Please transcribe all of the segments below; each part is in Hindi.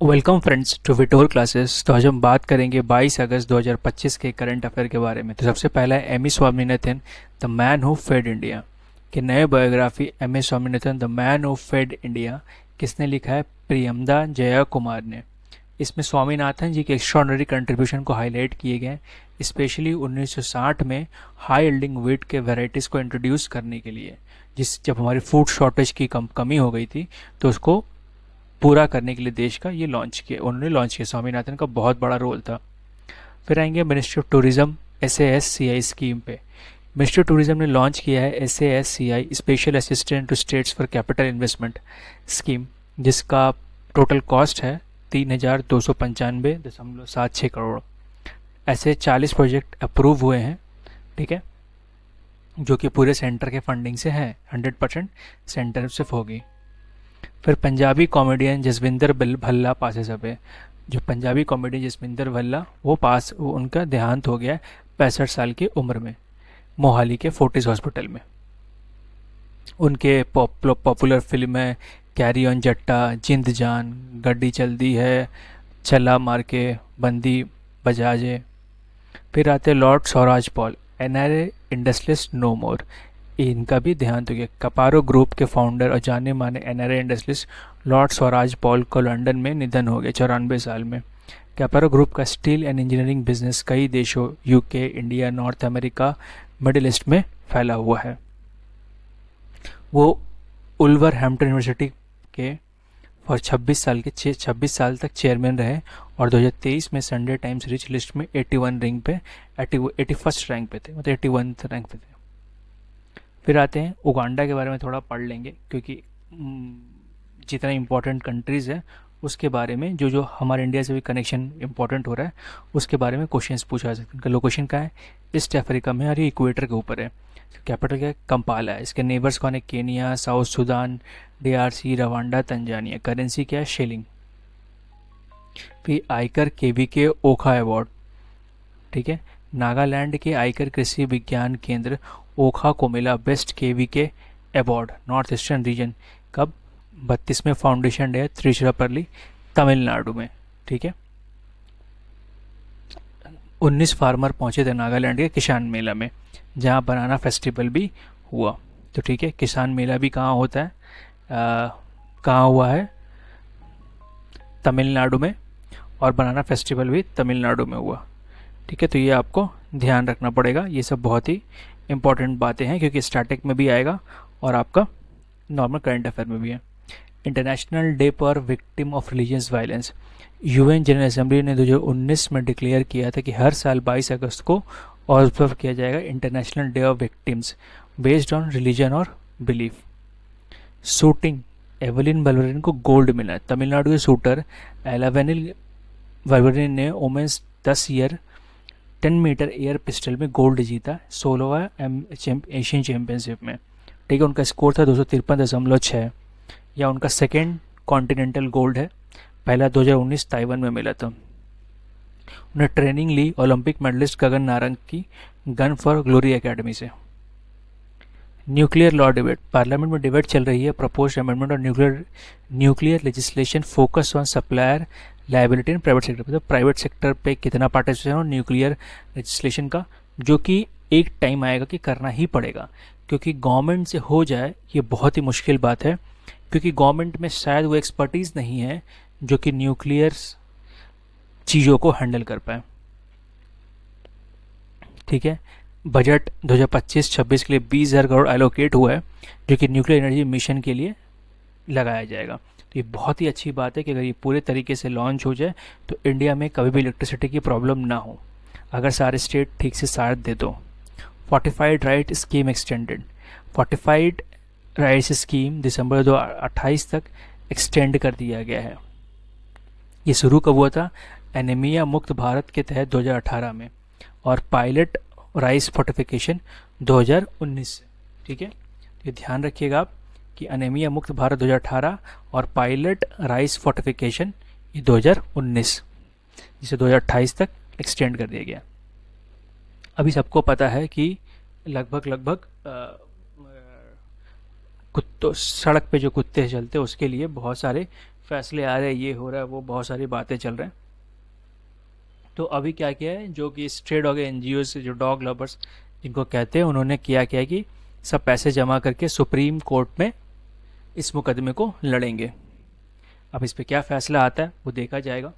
वेलकम फ्रेंड्स टू विटोर क्लासेस। तो आज हम बात करेंगे 22 अगस्त 2025 के करंट अफेयर के बारे में। तो सबसे पहला है M E Swaminathan the man who fed India के नए biography M A Swaminathan the man who fed India किसने लिखा है? प्रियमदा जया कुमार ने। इसमें स्वामीनाथन जी के एक्स्ट्रॉर्डनरी कंट्रीब्यूशन को हाईलाइट किए गए, स्पेशली 1960 में हाई यील्डिंग व्हीट के वेराइटीज़ को इंट्रोड्यूस करने के लिए, जब हमारी फूड शॉर्टेज की कमी हो गई थी तो उसको पूरा करने के लिए देश का ये उन्होंने लॉन्च किया। स्वामीनाथन का बहुत बड़ा रोल था। फिर आएंगे ministry of tourism SASCI scheme पे। मिनिस्ट्री ऑफ टूरिज्म ने लॉन्च किया है SASCI special assistant to states for capital investment scheme, जिसका टोटल कॉस्ट है 3,295.76 करोड़। ऐसे 40 प्रोजेक्ट अप्रूव हुए हैं, ठीक है, जो कि पूरे सेंटर के फंडिंग से हैं। 100% सेंटर से होगी। फिर Punjabi comedian Jaswinder Bhalla passes away. जो पंजाबी कॉमेडियन जसविंदर भल्ला वो उनका देहांत हो गया 65 साल की उम्र में, मोहाली के फोर्टिस हॉस्पिटल में। उनके पॉपुलर फिल्म है कैरी ऑन जट्टा, जिंद जान, गड्डी चलती है, छल्ला मार के, बंदी बजाजे। फिर आते Lord Swraj Paul, NRA industrialist no more. इनका भी देहांत हो गया। कपारो ग्रुप के फाउंडर और जाने माने NRA industrialist Lord Swraj Paul को लंदन में निधन हो गया 94 साल में। कपारो ग्रुप का स्टील एंड इंजीनियरिंग बिजनेस कई देशों UK, India, north America, middle east में फैला हुआ है। वो वुल्वरहैम्पटन यूनिवर्सिटी के और 26 साल तक चेयरमैन रहे और 2023 में संडे टाइम्स रिच लिस्ट में 81 रैंक पे थे, मतलब 81 रैंक पे थे। फिर आते हैं उगांडा के बारे में थोड़ा पढ़ लेंगे, क्योंकि जितना इम्पोर्टेंट कंट्रीज़ है उसके बारे में जो हमारे इंडिया से भी कनेक्शन इम्पोर्टेंट हो रहा है उसके बारे में क्वेश्चंस पूछा जा सकता है। इनका लोकेशन कहाँ है? ईस्ट अफ्रीका में और ये इक्वेटर के ऊपर है। कैपिटल क्या है? कंपाला है। इसके नेबर्स कौन है? Kenya, south Sudan, DRC, Rwanda, Tanzania. Currency क्या है? शिलिंग। फिर आयकर KVK ओखा अवार्ड, ठीक है। नागालैंड के आयकर कृषि विज्ञान केंद्र ओखा को मिला best KVK award north eastern region. कब? 32वें फाउंडेशन डे त्रिचिरापल्ली, तमिलनाडु में, ठीक है। 19 फार्मर पहुंचे थे नागालैंड के किसान मेला में, जहां बनाना फेस्टिवल भी हुआ। तो ठीक है, किसान मेला भी कहाँ होता है? कहाँ हुआ है? तमिलनाडु में। और बनाना फेस्टिवल भी तमिलनाडु में हुआ, ठीक है। तो ये आपको ध्यान रखना पड़ेगा। ये सब बहुत ही इंपॉर्टेंट बातें हैं, क्योंकि स्टैटिक में भी आएगा और आपका नॉर्मल करंट अफेयर में भी है। इंटरनेशनल डे पर victim of religious violence. UN general assembly ने 2019 में डिक्लेयर किया था कि हर साल 22 अगस्त को ऑब्जर्व किया जाएगा international day of victims based on religion और बिलीफ। शूटिंग, एवलिन वल्वरिन को गोल्ड मिला। तमिलनाडु के शूटर एलावेनिल वल्वरिन ने वोमेंस 10 मीटर एयर पिस्टल में गोल्ड जीता 16वां एशियन चैंपियनशिप में, ठीक है। उनका स्कोर था 253.6, या उनका सेकेंड कॉन्टिनेंटल गोल्ड है। पहला 2019 ताइवान में मिला था। उन्हें ट्रेनिंग ली ओलंपिक मेडलिस्ट गगन नारंग की गन फॉर ग्लोरी एकेडमी से। न्यूक्लियर लॉ डिबेट, पार्लियामेंट में डिबेट चल रही है प्रपोज्ड अमेंडमेंट और nuclear legislation focus on supplier liability in private sector. मतलब प्राइवेट सेक्टर पे कितना पार्टिसिपेशन हो न्यूक्लियर लेजिस्लेशन का, जो कि एक टाइम आएगा कि करना ही पड़ेगा, क्योंकि गवर्नमेंट से हो जाए ये बहुत ही मुश्किल बात है, क्योंकि गवर्नमेंट में शायद वो एक्सपर्टीज़ नहीं है जो कि न्यूक्लियर चीज़ों को हैंडल कर पाए, ठीक है। बजट 2025-26 के लिए 20,000 करोड़ एलोकेट हुआ है, जो कि न्यूक्लियर एनर्जी मिशन के लिए लगाया जाएगा। तो ये बहुत ही अच्छी बात है कि अगर ये पूरे तरीके से लॉन्च हो जाए तो इंडिया में कभी भी इलेक्ट्रिसिटी की प्रॉब्लम ना हो, अगर सारे स्टेट ठीक से साथ दे दो। Fortified rice scheme extended. Fortified rice scheme दिसंबर 2028 तक एक्सटेंड कर दिया गया है। ये शुरू कब हुआ था? एनीमिया मुक्त भारत के तहत 2018 में, और पायलट राइस फोर्टिफिकेशन 2019 से, ठीक है। ये ध्यान रखिएगा आप कि एनीमिया मुक्त भारत 2018 और पायलट राइस फोर्टिफिकेशन ये 2019, जिसे 2028 तक एक्सटेंड कर दिया गया। अभी सबको पता है कि लगभग कुत्तों, सड़क पे जो कुत्ते चलते हैं उसके लिए बहुत सारे फैसले आ रहे हैं, ये हो रहा है, वो बहुत सारी बातें चल रहे हैं। तो अभी क्या किया है, जो कि स्ट्रेट हो गए एनजीओ से, जो डॉग लवर्स जिनको कहते हैं, उन्होंने किया कि सब पैसे जमा करके सुप्रीम कोर्ट में इस मुकदमे को लड़ेंगे। अब इस पे क्या फैसला आता है वो देखा जाएगा।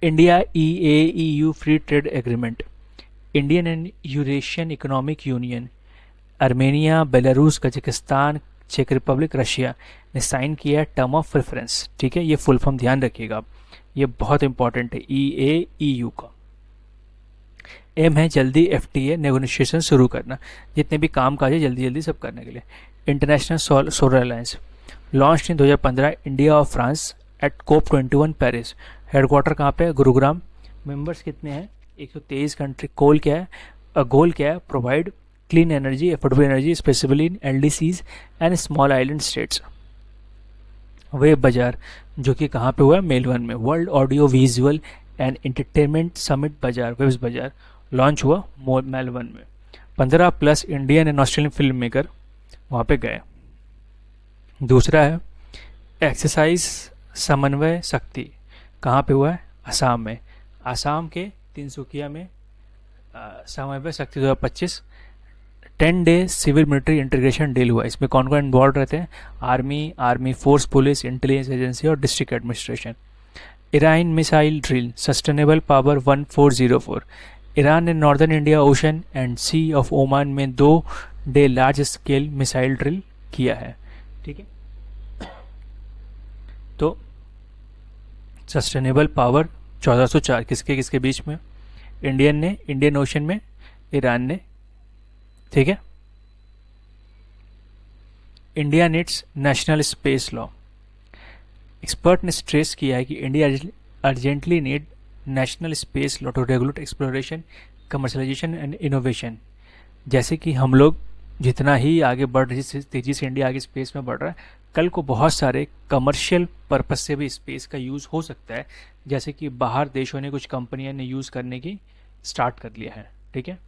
India EU free trade agreement, Indian and Eurasian economic union, Armenia, Belarus, Kazakhstan, चेक रिपब्लिक, रशिया ने साइन किया है टर्म ऑफ प्रेफरेंस। ठीक है, ये फुल फॉर्म ध्यान रखिएगा आप, ये बहुत इंपॉर्टेंट है। EU का एम है जल्दी FTA नेगोशिएशन शुरू करना, जितने भी काम काज है जल्दी जल्दी सब करने के लिए। International solar alliance launch in 2015 India और France at COP21 Paris. Headquarter कहाँ पे है? गुरुग्राम। मेंबर्स कितने हैं? 123 कंट्री। गोल क्या है? Provide clean energy, affordable energy, specifically in LDCs and small island states. Web बाजार जो कि कहाँ पे हुआ है? मेलबर्न में। World audio visual and entertainment summit बाजार, वेब्स बाजार लॉन्च हुआ मेलबर्न में। 15+ Indian and Australian film maker वहाँ पे गए। दूसरा है एक्सरसाइज समन्वय शक्ति, कहाँ पे हुआ है? असम में। असम के तिनसुकिया में समन्वय Shakti 2025 10 day civil military integration deal हुआ। इसमें कौन कौन इन्वॉल्व रहते हैं? Army force, police, intelligence agency और district administration. Iran missile drill sustainable power 1404। Iran ने northern India ocean and sea of Oman में 2 day large scale missile drill किया है। ठीक है, तो सस्टेनेबल पावर 1404 किसके बीच में? इंडियन ओशन में, ईरान ने। ठीक है, India needs national space law. Expert ने स्ट्रेस किया है कि India urgently need national space law to regulate exploration, commercialisation and innovation. जैसे कि हम लोग जितना ही आगे बढ़ रही, तेज़ी से इंडिया आगे स्पेस में बढ़ रहा है, कल को बहुत सारे कमर्शियल पर्पस से भी स्पेस का यूज़ हो सकता है। जैसे कि बाहर देशों ने, कुछ कंपनियां ने यूज़ करने की स्टार्ट कर लिया है। ठीक है,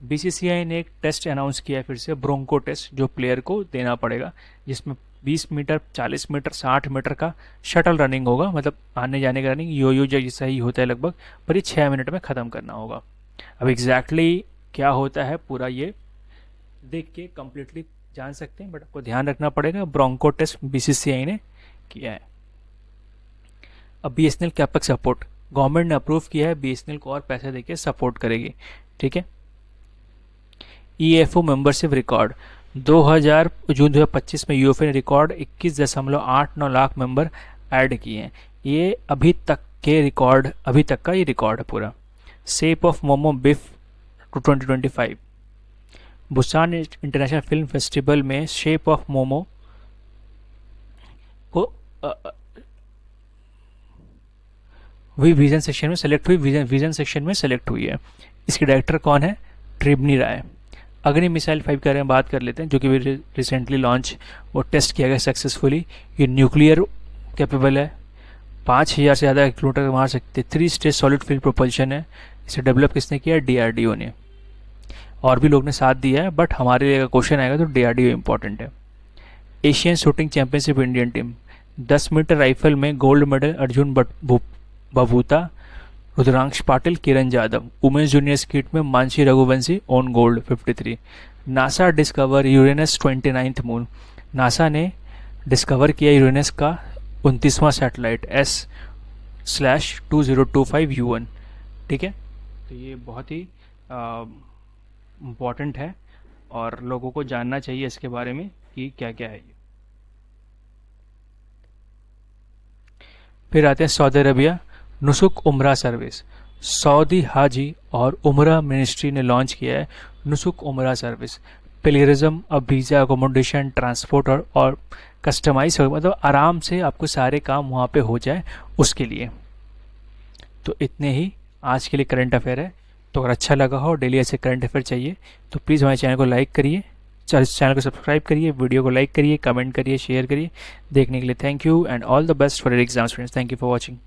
BCCI ने एक टेस्ट अनाउंस किया है फिर से, ब्रोंको टेस्ट, जो प्लेयर को देना पड़ेगा, जिसमें 20 मीटर, 40 मीटर, 60 मीटर का शटल रनिंग होगा, मतलब आने जाने का रनिंग, यो जैसा ही होता है लगभग, पर ये 6 मिनट में ख़त्म करना होगा। अब एग्जैक्टली क्या होता है पूरा ये देख के कंप्लीटली जान सकते हैं, बट आपको ध्यान रखना पड़ेगा। ब्रोंको टेस्ट BCCI ने किया है। अब BSNL कैपेक्स सपोर्ट, गवर्नमेंट ने अप्रूव किया है, BSNL को और पैसे देके सपोर्ट करेगी। ठीक है, EFO मेंबरशिप रिकॉर्ड जून 2025 में UFO ने रिकॉर्ड 21.89 लाख मेंबर ऐड किए हैं। ये अभी तक का ये रिकॉर्ड है पूरा। Shape of momo beef 2025, Busan international film festival में शेप ऑफ मोमो को विजन सेक्शन में सेलेक्ट हुई, विजन सेक्शन में सेलेक्ट हुई है। इसके डायरेक्टर कौन है? ट्रिबनी राय। अग्नि मिसाइल 5 के बारे में बात कर लेते हैं, जो कि रिसेंटली लॉन्च और टेस्ट किया गया सक्सेसफुली। ये न्यूक्लियर कैपेबल है, 5000 से ज़्यादा किलोमीटर मार सकते। 3 स्टेज सॉलिड फ्यूल प्रोपल्शन है। इसे डेवलप किसने किया? DRDO ने। और भी लोग ने साथ दिया है, बट हमारे लिए अगर क्वेश्चन आएगा तो DRDO इंपॉर्टेंट है। Asian shooting championship Indian team 10 metre rifle में gold medal Arjun Babuta, Rudransh Patil, Kiran Jadhav. Women's junior skeet में Mansi Raghuvanshi on gold 53। NASA discover Uranus 29th moon, NASA ने डिस्कवर किया यूरेनस का 29वां सैटेलाइट S/2025 U1। ठीक है, तो ये बहुत ही इम्पॉर्टेंट है और लोगों को जानना चाहिए इसके बारे में कि क्या क्या है ये। फिर आते हैं सऊदी अरबिया, नुसुक उम्रा सर्विस। सऊदी हाजी और उम्रा मिनिस्ट्री ने लॉन्च किया है नुसुक उम्रा सर्विस। पिलग्रिज्म, अब वीज़ा, अकोमोडेशन, ट्रांसपोर्ट और कस्टमाइज, मतलब आराम से आपको सारे काम वहाँ पे हो जाए उसके लिए। तो इतने ही आज के लिए करंट अफेयर है। तो अगर अच्छा लगा हो, डेली ऐसे करंट अफेयर चाहिए तो प्लीज़ हमारे चैनल को लाइक करिए, चैनल को सब्सक्राइब करिए, वीडियो को लाइक करिए, कमेंट करिए, शेयर करिए। देखने के लिए thank you and all the best for your exams friends. Thank you for watching.